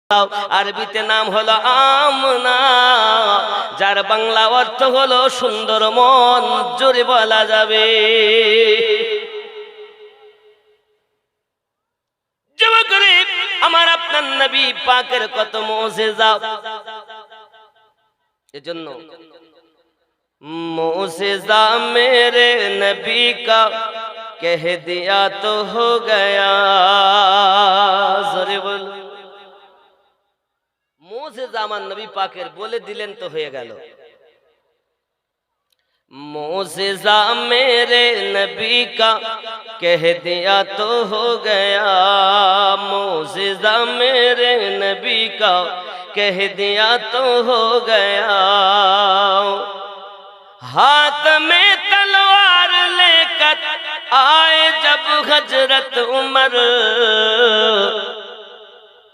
আরবিতে নাম হলো আমনা, যার বাংলা অর্থ হলো সুন্দর মন, জোরে বলা যাবে। যুবকরে আমার আপনার নবী পাকের কত মুজিজা, এজন্য মুজিজা মেরে নবী কা কহ দিয়া তো হো গয়া, জোরে বল। মুজিজা আমার নবী পাকের বলে দিলেন তো হয়ে গেল। मुझिज़ा मेरे नबी का कह दिया तो हो गया, मुझिज़ा मेरे नबी का कह दिया तो हो गया। हाथ में तलवार लेकर आए जब हजरत उमर,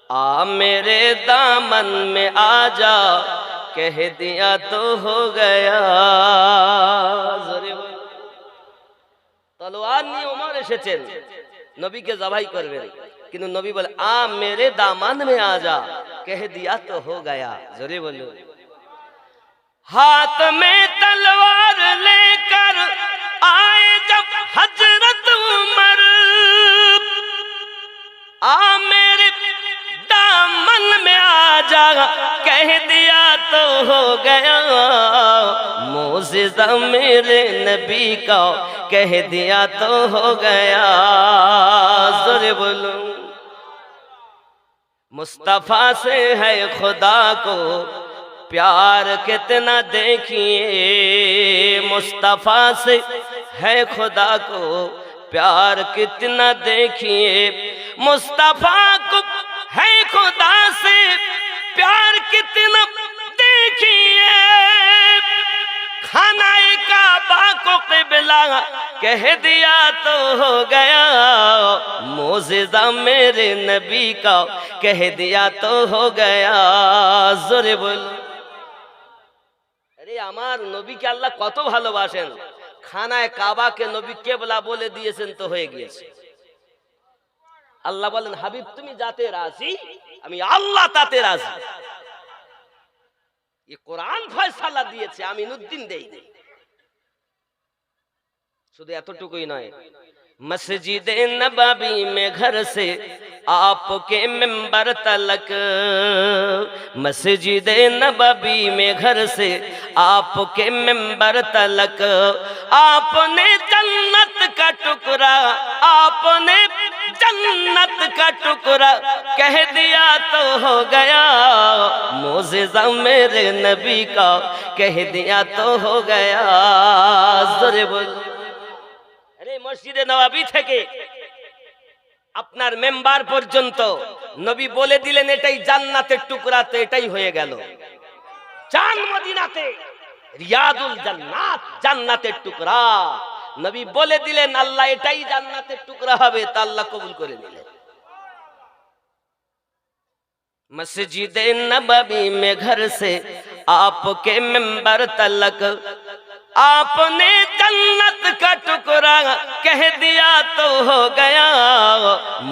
आ मेरे दामन में आ जा कह दिया तो हो गया। তলোয়ার নিয়ে ওমর এসেছেন নবীকে জবাই করবেন, কিন্তু নবী বলে আ মেরে দামান মে আ যা কহ দিয়া তো হো গয়া। জোরে বলো। हाथ में तलवार लेकर आए जब हजरत उमर, आ मेरे दामन में आ जा कह दिया तो हो गया, मुजिज़ा मेरे नबी का कह दिया तो हो गया। ज़ोरे बोलो। मुस्तफ़ा से है खुदा को प्यार कितना देखिए, मुस्तफ़ा से है खुदा को प्यार कितना देखिए, मुस्तफ़ा को है खुदा से प्यार कितना देखिए, खानाए काबा को क़िबला कह दिया तो हो गया, मुजिज़ा मेरे नबी का कह दिया तो हो गया। ज़ोरे बोल। अरे আমার নবীকে আল্লাহ কত ভালোবাসেন, খানায় কাবাকে নবী কিবলা বলে দিয়েছেন তো হয়ে গিয়েছে। আল্লাহ বলেন হাবিব তুমি যাতে রাজি, আমি আল্লাহ তাতে রাজি। ये कुरान फैसला दिएছে, আমিনুদ্দিন দেইনি। শুধু এতটুকুই নয়, मस्जिद नबवी में घर से आपके मिंबर तलक, मस्जिद नबवी में घर से आपके मिंबर तलक, आपने जन्नत का टुकड़ा, आपने जन्नत का टुकड़ा कह दिया तो हो गया, मुजिज़ा मेरे नबी का कह दिया तो हो गया। ज़ोरे बोल। মসজিদে নববী থেকে আপনার মেম্বার পর্যন্ত নবী বলে দিলেন এটাই জান্নাতের টুকরা, তো এটাই হয়ে গেল। জান মদিনাতে রিয়াদুল জান্নাত, জান্নাতের টুকরা নবী বলে দিলেন, আল্লাহ এটাই জান্নাতের টুকরা হবে, তা আল্লাহ কবুল করে নিলেন। मस्जिद नबवी में घर से आपके मिंबर तलक, आपने जन्नत का टुकड़ा कह दिया तो हो गया,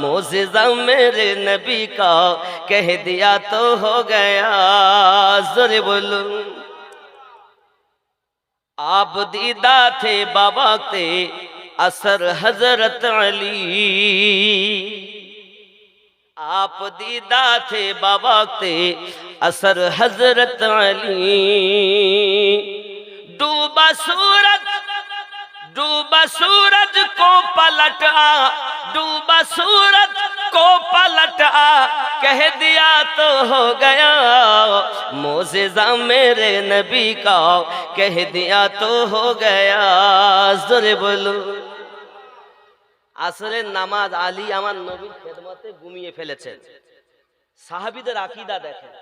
मुजिज़ा मेरे नबी का कह दिया तो हो गया। ज़ोरे बोलो। आप दीदा थे बाबा थे असर हजरत अली, आप दीदा थे बाबा थे असर हजरत अली, डूबा सूरज को पलटा, डूबा सूरज को पलटा कह दिया तो हो गया, मुजिज़ा मेरे नबी का कह दिया तो हो गया। ज़ोरे बोलो। আসরের নামাজ আলী আমার নবীর খেদমতে ঘুমিয়ে ফেলেছেন। সাহাবীদের আকীদা দেখেন,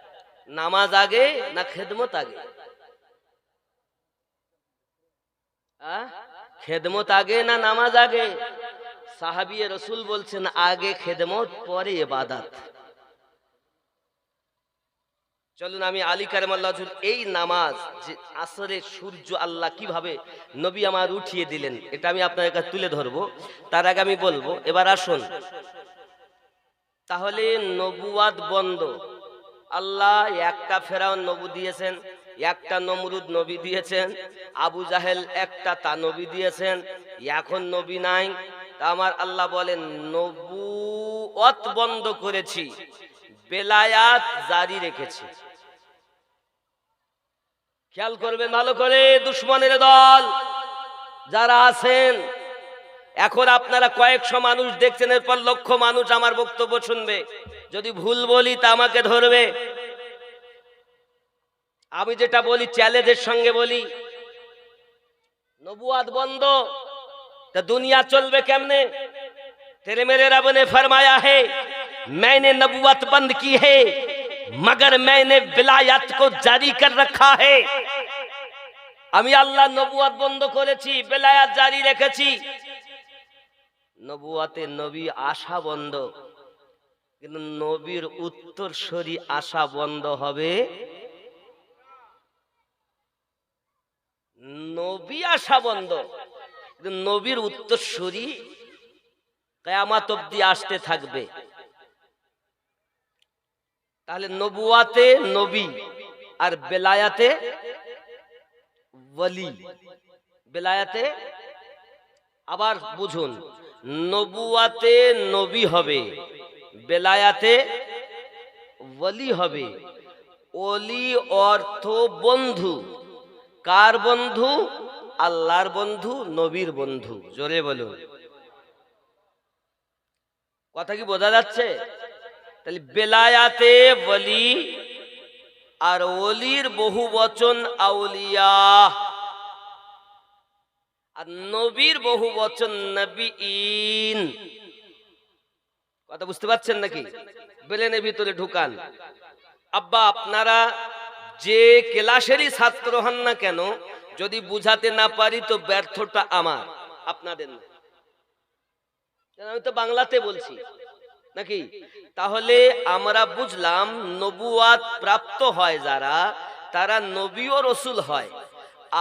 নামাজ আগে না খেদমত আগে? খেদমত আগে না নামাজ আগে? সাহাবী রাসূল বলছেন আগে খেদমত পরে ইবাদত। চলুন আমি আলী কারামাল্লাহু ওয়াজহু এই নামাজ যে আসরের সূর্য আল্লাহ কিভাবে নবী আমার উঠিয়ে দিলেন এটা আমি আপনাদের কাছে তুলে ধরবো। তার আগে আমি বলবো, এবার আসুন তাহলে নবুয়াত বন্ধ আল্লাহ একটা ফেরাউন নবী দিয়েছেন, একটা নমরুদ নবী দিয়েছেন, আবু জাহেল একটা তা নবী দিয়েছেন, এখন নবী নাই। তা আমার আল্লাহ বলেন নবুয়ত বন্ধ করেছি, বেলায়াত জারি রেখেছি। খেয়াল করবেন ভালো করে, দুশ্মনের দল যারা আছেন, এখন আপনারা কয়েকশো মানুষ দেখছেন, এরপর লক্ষ মানুষ আমার বক্তব্য শুনবে। যদি ভুল বলি তা আমাকে ধরবে। আমি যেটা বলি চ্যালেঞ্জের সঙ্গে বলি, নবুয়াত বন্ধ তা দুনিয়া চলবে কেমনে? तेरे मेरे रब ने फरमाया है मैंने नबुवत बंद की है मगर मैंने विलायत को जारी कर रखा है। আমি আল্লাহ নবুয়াত বন্ধ করেছি, বেলায়াত জারি রেখেছি। নবুয়াতে নবী আসা বন্ধ, কিন্তু নবীর উত্তরসূরি আসা বন্ধ হবে। নবী আসা বন্ধ, কিন্তু নবীর উত্তরসূরি কিয়ামত অবধি আসতে থাকবে। তাহলে নবুয়াতে নবী আর বেলায়াতে ওলি। বেলায়াতে আবার বুঝুন, নবুয়াতে নবী হবে, বেলায়াতে ওলি হবে। ওলি অর্থ বন্ধু। কার বন্ধু? আল্লাহর বন্ধু, নবীর বন্ধু। জোরে বলুন, কথা কি বোঝা যাচ্ছে? তাহলে বেলায়াতে ওলি আর ওলির বহু বচন আউলিয়া, আর নবীর বহু বচন নবীন। কথা বুঝতে পারছেন নাকি? ব্রেনের ভিতরে ঢুকান। আব্বা আপনারা যে ক্লাসেরই ছাত্র হন না কেন, যদি বুঝাতে না পারি তো ব্যর্থটা আমার, আপনাদের না। আমি তো বাংলাতে বলছি নাকি? তাহলে আমরা বুঝলাম নবুয়াত প্রাপ্ত হয় যারা, তারা নবী ও রসুল হয়,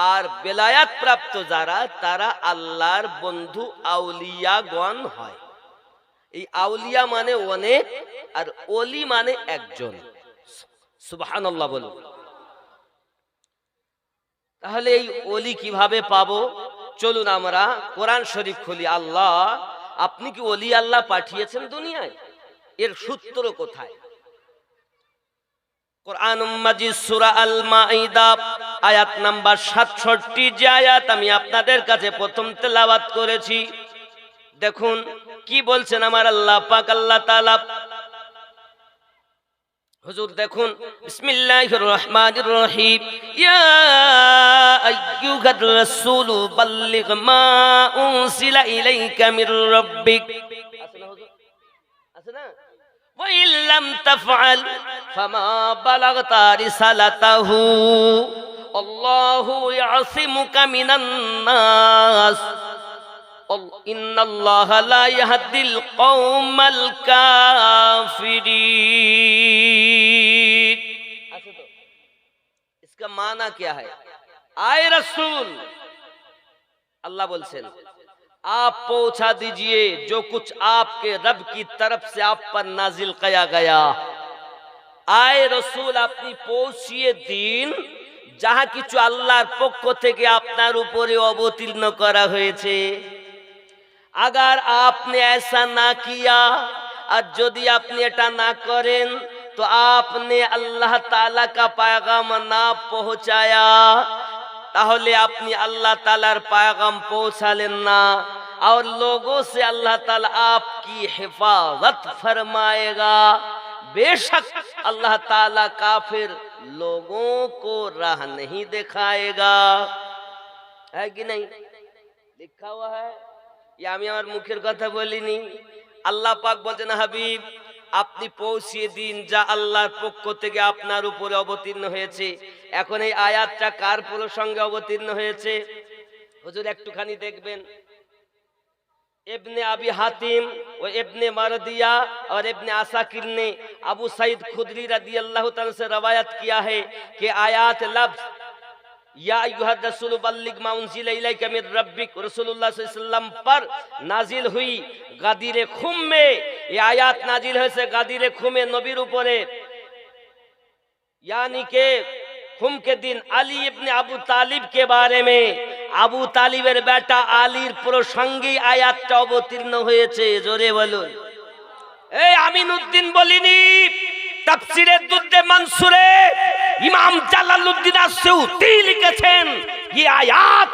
আর বেলায়াত প্রাপ্ত যারা, তারা আল্লাহর বন্ধু আউলিয়াগণ হয়। এই আউলিয়া মানে অনেক, আর ওলি মানে একজন। সুবহানাল্লাহ বলুন। তাহলে এই ওলি কিভাবে পাবো? চলুন আমরা কোরআন শরীফ খুলি। আল্লাহ, আপনি কি ওলি আল্লাহ পাঠিয়েছেন দুনিয়ায়? এর সূত্র কোথায়? কোরআন মাজিদ সূরা আল মাইদা আয়াত নাম্বার 67, যে আয়াত আমি আপনাদের কাছে প্রথম তেলাওয়াত করেছি। দেখুন কি বলছেন আমার আল্লাহ পাক। আল্লাহ তাআলা, হুজুর দেখুন, বিসমিল্লাহির রহমানির রহিম, ইয়া আইয়ুহার রাসূলু বাল্লিগ মা উনসিলা ইলাইকা মির রাব্বিক। আছে না হুজুর? আছে না? ওয়া ইল্লাম তাফআল ফামা বালাগতা রিসালাতাহু আল্লাহু ইয়াসিমুকা মিনান নাস ইন্নাল্লাহা লা ইয়াহদিল কওমাল কাফিরিন। আছে তো? इसका माना क्या है? आए रसूल, अल्लाह बोलছেন आप पहुंचा दीजिए जो कुछ आपके रब की तरफ से आप पर नाजिल किया गया। आए रसूल, আপনি পৌঁছিয়ে দিন যাহা কিছু আল্লাহর পক্ষ থেকে আপনার উপরে অবতীর্ণ করা হয়েছে। अगर आपने ऐसा ना किया, और यदि আপনি এটা না করেন, तो आपने अल्लाह ताला का पैगाम ना पहुंचाया, তাহলে আপনি আল্লাহ তাআলার पैगाम पहुंचालेन ना, और लोगों से अल्लाह ताला आपकी हिफाजत फरमाएगा। बेशक अल्लाह ताला काफिर लोगों को राह नहीं दिखाएगा। है कि नहीं? लिखा हुआ है, या আমি আমার মুখের কথা বলিনি। আল্লাহ পাক বলেন, হাবিব আপনি পৌঁছিয়ে দিন যা আল্লাহর পক্ষ থেকে আপনার উপরে অবতীর্ণ হয়েছে। এখন এই আয়াতটা কার প্রসঙ্গে অবতীর্ণ হয়েছে হুজুর একটুখানি দেখবেন। इब्ने अबी हातिम व इब्ने मरदिया और इब्ने आसाकिर ने अबू सईद खुदरी रदियल्लाहु ताला से रवायत किया है कि आयात लफ्ज़ या अय्युहर रसूल बल्लिग मा उनज़िला इलैका मिर रब्बिक रसूलुल्लाह सल्लल्लाहु अलैहि वसल्लम पर नाजिल हुई गादिरे खुम में। ये आयात नाजिल হয়েছে গাদিরে খুমে, নবীর উপরে। यानी के खुम के दिन अली इब्ने अबू तालिब के बारे में আবু তালিবের বেটা আলীর প্রসঙ্গে আয়াতটা অবতীর্ণ হয়েছে। জোরে বলুন। এই আমিনউদ্দিন বলিনি, তাফসীরের দুদ্দে মানসুরে ইমাম জালালউদ্দিন আসসিউতি লিখেছেন এই আয়াত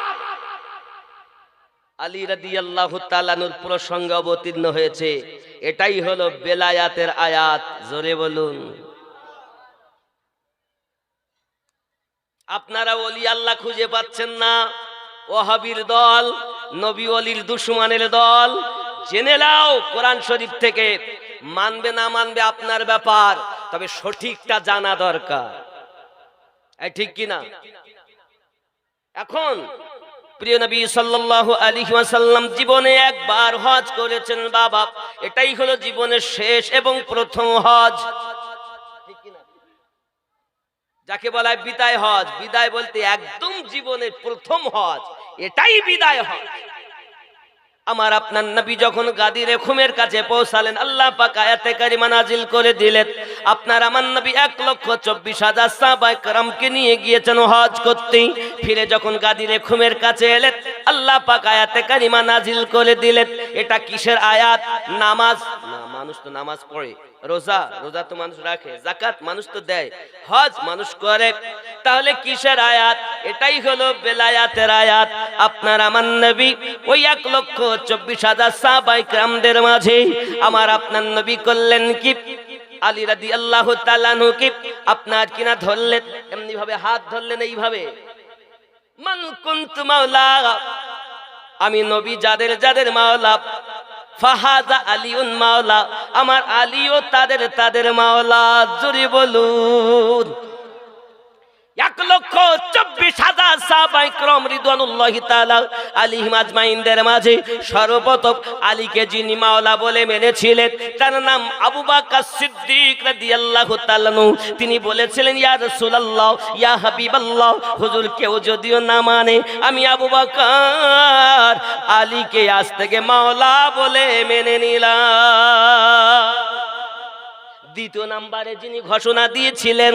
আলী রাদিয়াল্লাহু তাআলা আনহুর প্রসঙ্গে অবতীর্ণ হয়েছে। এটাই হলো বেলায়াতের আয়াত। জোরে বলুন। আপনারা ওলি আল্লাহ খুঁজে পাচ্ছেন না, ওয়াহাবির দল, নবী ওলির দুশমনের দল। জেনে নাও কোরআন শরীফ থেকে, মানবে না মানবে আপনার ব্যাপার, তবে সঠিকটা জানা দরকার। এই ঠিক কি না? এখন প্রিয় নবী সাল্লাল্লাহু আলাইহি ওয়াসাল্লাম জীবনে একবার হজ করেছেন বাবা, এটাই হলো জীবনের শেষ এবং প্রথম হজ। ঠিক কি না? যাকে বলা হয় বিদায় হজ। বিদায় বলতে একদম জীবনের প্রথম হজ, এটাই বিদায় হজ। আমার আপনার নবী যখন গাদির খুমের কাছে পৌঁছালেন, আল্লাহ পাক আয়াতে কারিমা নাজিল করে দিলেন, আপনার আমার নবী 1,24,000 সাহাবায়ে কেরামকে নিয়ে গিয়েছেন হজ করতে। ফিরে যখন গাদির খুমের কাছে এলেন, আল্লাহ পাক আয়াতে কারিমা নাজিল করে দিলেন। এটা কিসের আয়াত? নামাজ না, মানুষ তো নামাজ পড়ে, রোজা তো মানুষ রাখে, যাকাত মানুষ তো দেয়, হজ মানুষ করে, তাহলে কিসের আয়াত? এটাই হলো বেলায়াতের আয়াত। আপনার আমার নবী ওই 1,24,000 সাহাবায়ে কেরামদের মাঝে আমার আপনার নবী করলেন কি, আলী রাদিয়াল্লাহু তাআলা আনহু কি আপনার কিনা ধরলেন, এমনি ভাবে হাত ধরলেন এইভাবে, মান কুনতু মাওলা, আমি নবী যাদের যাদের মাওলা, ফাহাদা আলিউন মাওলা, আমার আলীও তাদের মাওলা। জোরে বলুন। 1,24,000 সাহাবায়ে কেরাম রিদওয়ানুল্লাহি তাআলা আলাইহিম আজমাইনদের মাঝে সর্বপ্রথম আলীকে যিনি মাওলা বলে মেনেছিলেন, তার নাম আবু বকর সিদ্দিক রাদিয়াল্লাহু তাআলা আনহু। তিনি বলেছিলেন, ইয়া রাসূলুল্লাহ, ইয়া হাবিবাল্লাহ, হুজুর কেউ যদিও না মানে, আমি আবু বকর আলীকে আজ থেকে মাওলা বলে মেনে নিলাম। দ্বিতীয় নম্বরে যিনি ঘোষণা দিয়েছিলেন,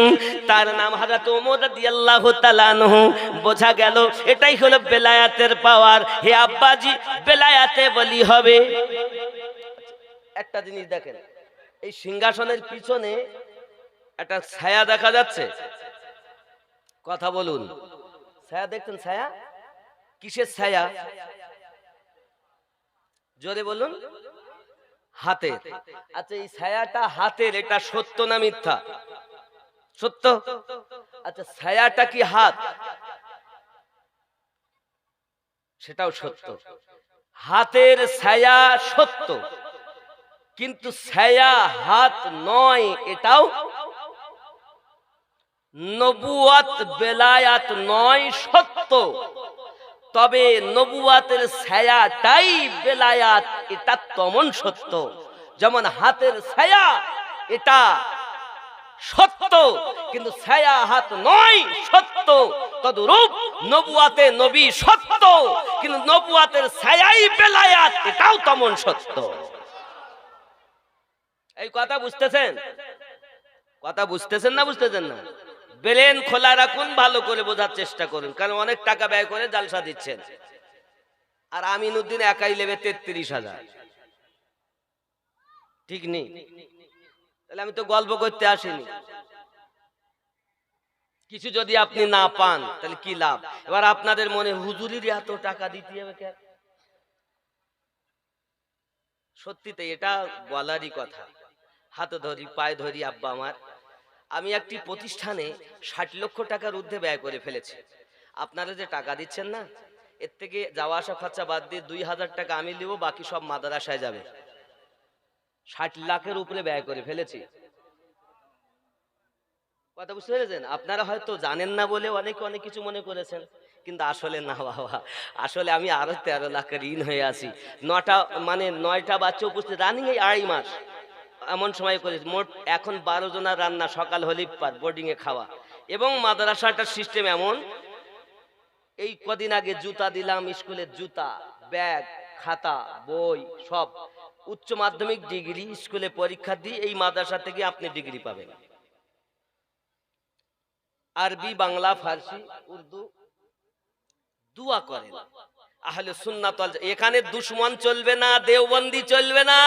তার নাম হযরত ওমর রাদিয়াল্লাহু তাআলা আনহু। বোঝা গেল এটাই হলো বেলায়াতের পাওয়ার। হে আব্বাজি, বেলায়াতে বলি হবে। একটা জিনিস দেখেন, এই সিংহাসনের পিছনে একটা ছায়া দেখা যাচ্ছে, কথা বলুন। ছায়া দেখছেন? ছায়া কিসের ছায়া? জোরে বলুন। হাতের। আচ্ছা, এই ছায়াটা হাতের, এটা সত্য না মিথ্যা? সত্য। আচ্ছা, ছায়াটা কি হাত? সেটাও সত্য। হাতের ছায়া সত্য, কিন্তু ছায়া হাত নয়, এটাও নবুয়াত বেলায়াত নয়, সত্য। তবে নবুয়াতের ছায়াটাই বেলায়াত, এটা তেমন সত্য। যেমন হাতের ছায়া এটা সত্য, কিন্তু ছায়া হাত নয়, সত্য। তদরূপ নবুয়াতে নবী সত্য, কিন্তু নবুয়াতের ছায়াই বেলায়াত, এটাও তেমন সত্য। এই কথা বুঝতেছেন? কথা বুঝতেছেন না বুঝতেছেন না? ব্রেন খোলা রাখুন, ভালো করে বোঝার চেষ্টা করুন, কারণ অনেক টাকা ব্যয় করে জালসা দিচ্ছেন। আর আমিনউদ্দিন একাই নেবে 33,000। ঠিক নেই? তাহলে আমি তো গল্প করতে আসিনি। কিছু যদি আপনি না পান তাহলে কি লাভ? এবার আপনাদের মনে হুজুরির এত টাকা দিতে হবে কেন? সত্যিতে এটা বলারই কথা। হাতে ধরি, পায়ে ধরি আব্বা আমার, আমি একটি প্রতিষ্ঠানে 60 লক্ষ টাকার ঊর্ধ্বে ব্যয় করে ফেলেছি। আপনারা যে টাকা দিচ্ছেন না, এর থেকে যাওয়া আসা খরচা বাদ দিয়ে 2,000 টাকা আমি নেব, বাকি সব মাদ্রাসায় যাবে। 60 লাখের উপরে ব্যয় করে ফেলেছি। কথা বুঝতে পেরেছেন? আপনারা হয়তো জানেন না বলে অনেকে অনেক কিছু মনে করেছেন, কিন্তু আসলে না বাবা, আসলে আমি আরো 13 লাখের ঋণ হয়ে আছি। 9টা বাচ্চা উপস্থিত, রানিং এই 2.5 মাস এমন সময় করেছি। মোট এখন 12 জনের রান্না, সকাল হলে বোর্ডিং এ খাওয়া, এবং মাদ্রাসাটার সিস্টেম এমন, এই কদিন আগে জুতা দিলাম, স্কুলের জুতা, ব্যাগ, খাতা, বই সব। উচ্চ মাধ্যমিক ডিগ্রি স্কুলে পরীক্ষা দিয়ে এই মাদ্রাসা থেকে আপনি ডিগ্রি পাবেন। আরবি, বাংলা, ফার্সি, উর্দু দুয়া করেন। আহলে সুন্নাত ওয়াল জামাত, এখানে দুশমন চলবে না, দেওবন্দি চলবে না।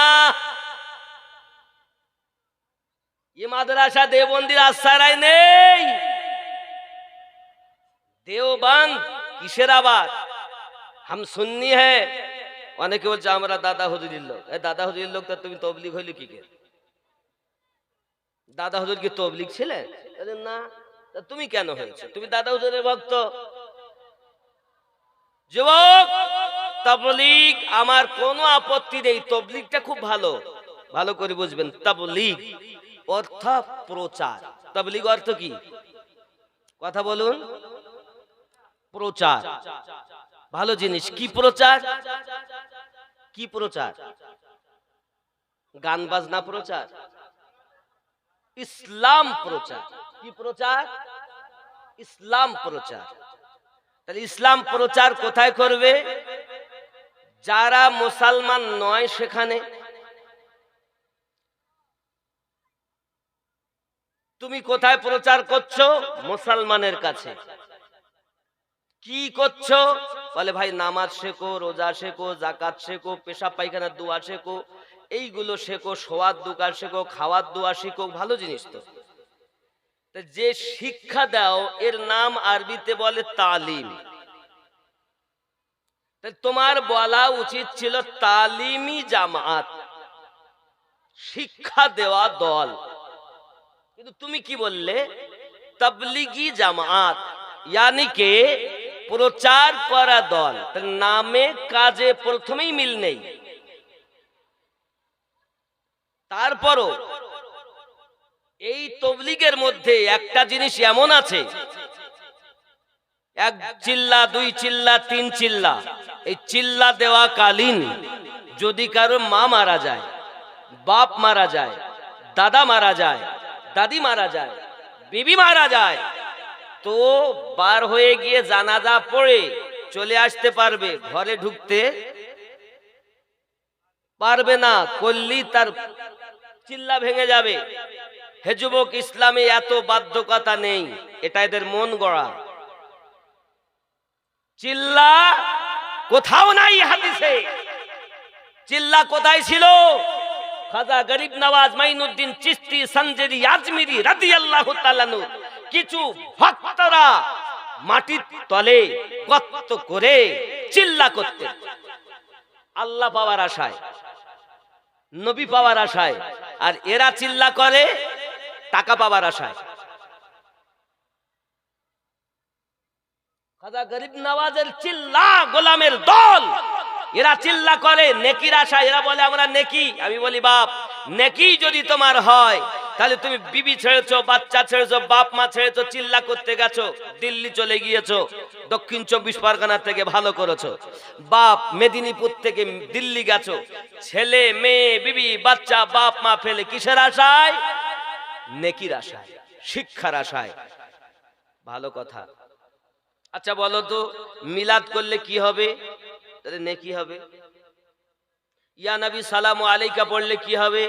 ये মাদ্রাসা দেওবন্দির আশ্রয় নেই। দেওবন্দ কিসের আবার? হাম সুন্নি হ্যায়। অনেকে বলছে আমরা দাদা হুজুরের লোক। দাদা হুজুরের লোক, তা তুমি তবলিগ হইলে কি করে? দাদা হুজুর কি তবলিগ ছিলেন? না। তা তুমি কেন হয়েছে? তুমি দাদা হুজুরের ভক্ত। যুবক, তাবলীগ আমার কোনো আপত্তি নেই, তাবলীগটা খুব ভালো, ভালো করে বুঝবেন। তাবলীগ অর্থ প্রচার। তাবলীগ অর্থ কি? কথা বলুন। প্রচার, ভালো জিনিস। কি প্রচার? কি প্রচার? গান বাজনা প্রচার? ইসলাম প্রচার। কি প্রচার? ইসলাম প্রচার। তাহলে ইসলাম প্রচার কোথায় করবে? যারা মুসলমান নয় সেখানে। তুমি কোথায় প্রচার করছো? মুসলমানের কাছে। কি করছো? বলে ভাই নামাজ শেখো, রোজা শেখো, যাকাত শেখো, পেশাব পায়খানার দোয়া শেখো, এইগুলো শেখো, শোয়ার দোয়া শেখো, খাওয়ার দোয়া শেখো, ভালো জিনিস তো। যে শিক্ষা দাও এর নাম আরবিতে বলে তালিম। তোমার বলা উচিত ছিল তালিমি জামাত, শিক্ষা দেওয়া দল। কিন্তু তুমি কি বললে? তাবলিগি জামাত, यानी के প্রচার করা দল। নামে কাজে প্রথমেই মিল নেই। তারপরও এই তবলিগের মধ্যে একটা জিনিস এমন আছে, এক চিল্লা, দুই চিল্লা, তিন চিল্লা। এই চিল্লা দেওয়া কালীন যদি কারো মা মারা যায়, বাপ মারা যায়, দাদা মারা যায়, দাদি মারা যায়, বিবি মারা যায়, তো বার হয়ে গিয়ে জানাজা পড়ে চলে আসতে পারবে, ঘরে ঢুকতে পারবে না। করলি তার চিল্লা ভেঙে যাবে। হে যুবক, ইসলামে এত বাধ্যকতা নেই, এটা এদের মন গড়া। চিল্লা কোথাও নাই হাদিসে। চিল্লা কোথায় ছিল? খাজা গরিব নওয়াজ মাইনুদ্দিন চিশতি সঞ্জেরি আজমিরি রাদিয়াল্লাহু তাআলা আনহু কিছু ভক্তরা মাটির তলে গর্ত করে চিল্লা করতেন আল্লাহ পাওয়ার আশায়, নবী পাওয়ার আশায়। আর এরা চিল্লা করে টাকা পাওয়ার আশায়। খাজা গরিব নওয়াজের চিল্লা গোলামের দল। এরা চিল্লা করে নেকির আশায়। এরা বলে আমরা নেকি। আমি বলি বাপ, নেকি যদি তোমার হয় তাহলে তুমি বিবি ছেড়েছো, বাচ্চা ছেড়েছো, বাপ মা ছেড়েছো, চিল্লা করতে গেছো, দিল্লি চলে গিয়েছো, দক্ষিণ 24 পরগনা থেকে ভালো করেছো। বাপ মেদিনীপুর থেকে দিল্লি গেছো, ছেলে মেয়ে বিবি বাচ্চা বাপ মা ফেলে কিসের আশায়? নেকির আশায়, শিক্ষার আশায়। ভালো কথা। আচ্ছা বলো তো, মিলাদ করলে কি হবে? তাহলে নেকি হবে। ইয়া নবী সালামু আলাইকা পড়লে কি হবে?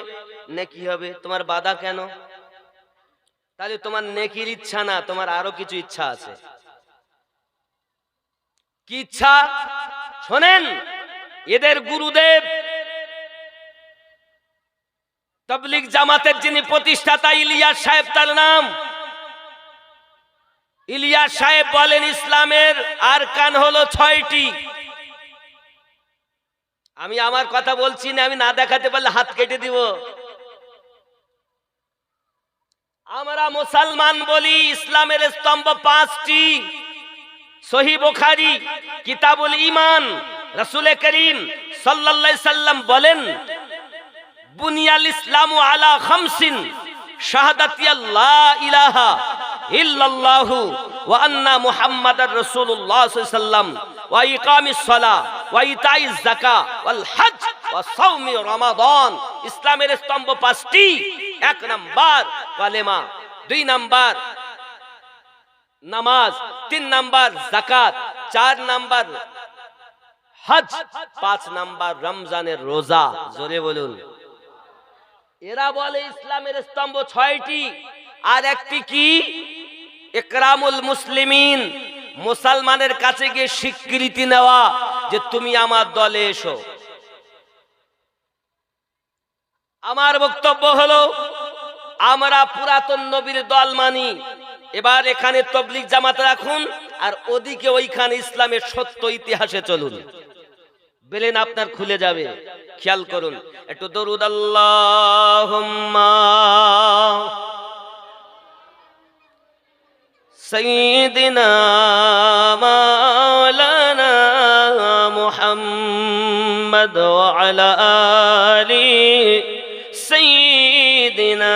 নেকি হবে। তোমার বাধা কেন? তাহলে তোমার নেকির ইচ্ছা না, তোমার আরো কিছু ইচ্ছা আছে। কি ইচ্ছা? শোনেন, এদের গুরুদেব তাবলীগ জামাতের যিনি প্রতিষ্ঠাতা ইলিয়াস সাহেব, তার নাম ইলিয়াস সাহেব বলেন ইসলামের আরকান হলো 6টি। আমি আমার কথা বলছি না, আমি না দেখাতে পারলে হাত কেটে দিব। আমরা মুসলমান বলি ইসলামের স্তম্ভ 5টি। সহিহ বুখারী কিতাবুল ঈমান, রাসূল করিম সাল্লাল্লাহু আলাইহি সাল্লাম বলেন বুনিয়াল ইসলামু আলা খামসিন শাহাদাতি আল্লা ইলাহা ইল্লাল্লাহু ওয়া আন্না মুহাম্মাদার রাসূলুল্লাহ সাল্লাল্লাহু আলাইহি সাল্লাম ওয়া ইকামিস সালাহ ওয়া ইতাইজ যাকাত ওয়াল হজ ওয়া সাওমি রমাদান। ইসলামের স্তম্ভ 5টি। 1 নাম্বার কালেমা, 2 নাম্বার নামাজ, 3 নাম্বার যাকাত, 4 নাম্বার হজ, 5 নাম্বার রমজানের রোজা। জোরে বলুন। এরা বলে ইসলামের স্তম্ভ 6টি। আর একটি কি? ইকরামুল মুসলিমিন, মুসলমানের কাছে গিয়ে স্বীকৃতি নেওয়া যে তুমি আমার দলে এসো। আমার বক্তব্য হলো আমরা পুরাতন নবীর দল মানি। এবার এখানে তবলিগ জামাত রাখুন, আর ওদিকে ওইখানে ইসলামের সত্য ইতিহাসে চলুন, বেলেন আপনার খুলে যাবে। খেয়াল করুন একটু দরুদ আল্লাহুম্মা সাইয়্যিদিনা মাওলানা মুহাম্মদ ওয়া আলা আলি সাইয়্যিদিনা।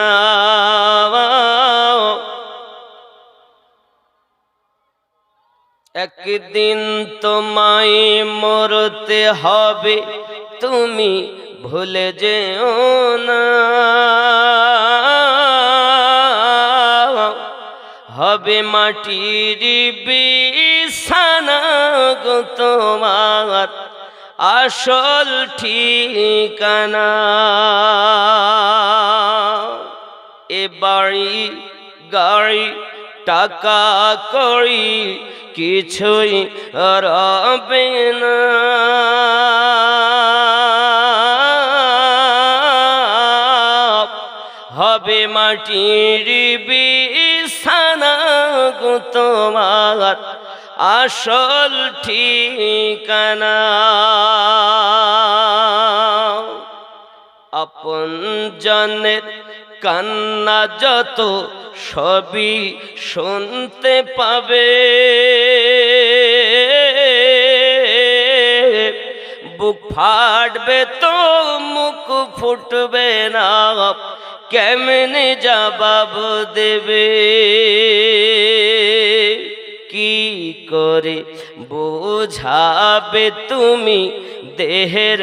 একদিন তোমায় মরতে হবে, তুমি ভুলে যেও না। হবে মাটির বিছানা গো তোমার আসল ঠিকানা। এ বাড়ি গাড়ি টাকা কড়ি কিছুই রবে না। হবে মাটির বিছানা গো তোমার আসল ঠিকানা। আপন জনের কান্না যত সবই শুনতে পাবে, বুক ফাটবে তো মুখ ফুটবে না, কেমনে জবাব দেবে। কি করে বোঝাবে তুমি দেহের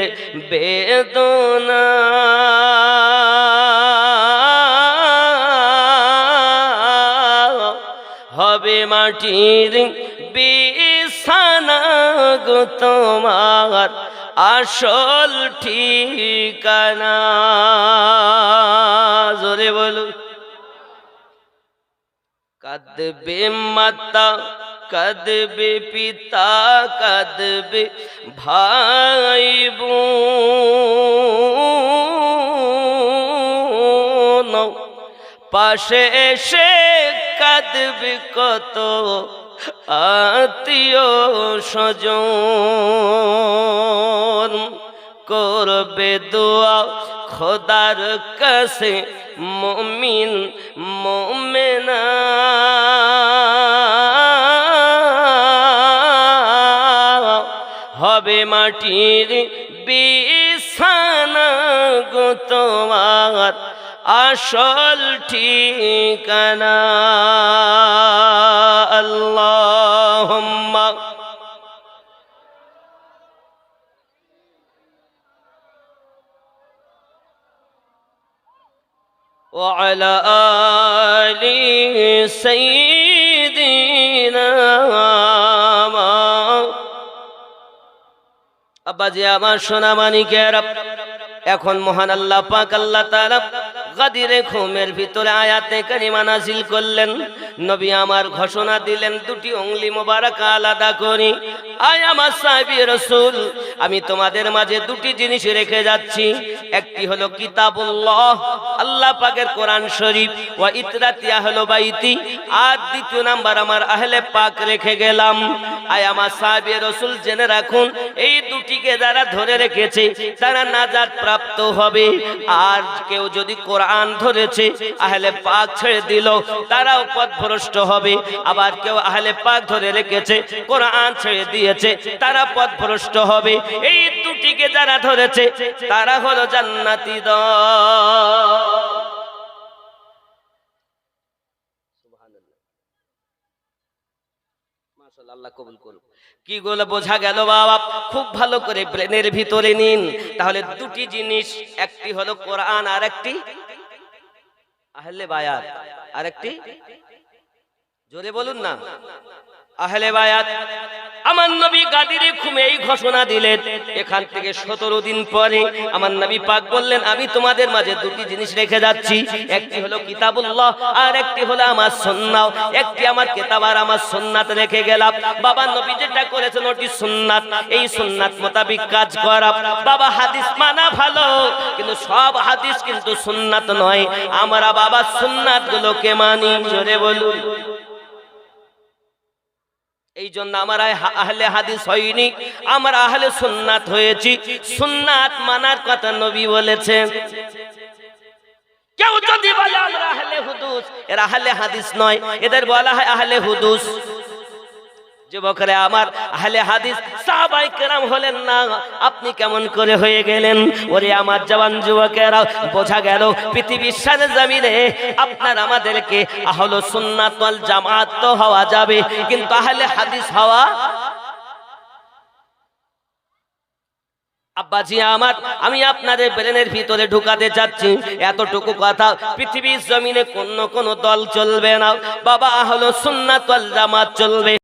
বেদনা। হবে মাটির বিছানা গো তোমার আসল ঠিকানা। জোরে বলুন। কাঁদবে মাতা, কাঁদবে পিতা, কাঁদবে ভাই বোন, পাশে এসে কাঁদবে কত আত্মীয় স্বজন। করবে দোয়া খোদার কাছে মুমিন মুমিনা। হবে মাটির বিছানা গো তোমার আসল ঠিকানা। আল্লাহুম্মা ওয়া আলা আলি সাইয়্যিদিনা। আব্বাজি আমার সোনা মানিকেরা, এখন মহান আল্লাহ পাক আল্লাহ তাআলা গাদিরে খুমের ভিতরে আয়াতে কারিমা নাযিল করলেন। নবী আমার ঘোষণা দিলেন, দুটি উংলি মোবারক আলাদা করি। আয় আমার সাহাবী রাসূল, আমি তোমাদের মাঝে দুটি জিনিস রেখে যাচ্ছি। একটি হলো কিতাবুল্লাহ, আল্লাহ পাকের কোরআন শরীফ, ওয়া ইতরাতি আহলে বাইতি, আর দ্বিতীয় নাম্বার আমার আহলে পাক রেখে গেলাম। আয় আমার সাহাবী রাসূল জেনে রাখুন, এই দুটিকে যারা ধরে রেখেছে তারা নাজাত প্রাপ্ত হবে। আর কেউ যদি কোরআন ধরেছে আহলে পাক ছেড়ে দিল, তারাও পথভ্রষ্ট হবে। আবার কেউ আহলে পাক ধরে রেখেছে কোরআন ছেড়ে দিয়েছে, তারা পথভ্রষ্ট হবে। এই দুটিকে যারা ধরেছে তারা হলো জান্নাতি দল। সুবহানাল্লাহ, মাশাআল্লাহ, আল্লাহ কবুল করুন। কি গুলো বোঝা গেল বাবা? খুব ভালো করে ব্রেনের ভিতরে নিন। তাহলে দুটি জিনিস, একটি হলো কোরআন, আর একটি আহলে বায়াত, আর একটি জোরে বলুন না আহলে বায়াত। আমার নবী গাদিরে ঘুমে এই ঘোষণা দিলেন। এখান থেকে 17 দিন পরে আমার নবী পাক বললেন, আমি তোমাদের মাঝে দুটি জিনিস রেখে যাচ্ছি, একটি হলো কিতাবুল্লাহ আর একটি হলো আমার সুন্নাহ। একটি আমার কিতাব আর আমার সুন্নাত রেখে গেলাম। বাবা নবী যেটা করেছেন ওটি সুন্নাত, এই সুন্নাত মোতাবেক কাজ করা। বাবা হাদিস মানা ভালো, কিন্তু সব হাদিস কিন্তু সুন্নাত নয়। আমরা বাবা সুন্নাত গুলোকে মানি, জোরে বলুন। এই জন্য আমরা আহলে হাদিস হইনি, আমরা আহলে সুন্নাত হয়েছি। সুন্নাত মানার কথা নবী বলেছেন। কেউ যদি বলে আমরা আহলে হুদুস, এরা আহলে হাদিস নয়, এদের বলা হয় আহলে হুদুস। যুবকরা আমার, আহলে হাদিস সাহাবায়ে কেরাম হলেন না, আপনি কেমন করে হয়ে গেলেন? ওরে আমার জওয়ান যুবকেরা, বোঝা গেল পৃথিবীর সরজমিনে আপনার আমাদেরকে আহলে সুন্নাত ওয়াল জামাত তো হওয়া যাবে, কিন্তু আহলে হাদিস হওয়া। আব্বাজি আমার, আমি আপনাদের ব্রেনের ভিতরে ঢুকাতে চাচ্ছি এতটুকু কথা, পৃথিবীর জমিনে কোন দল চলবে না বাবা, আহলে সুন্নাত ওয়াল জামাত চলবে।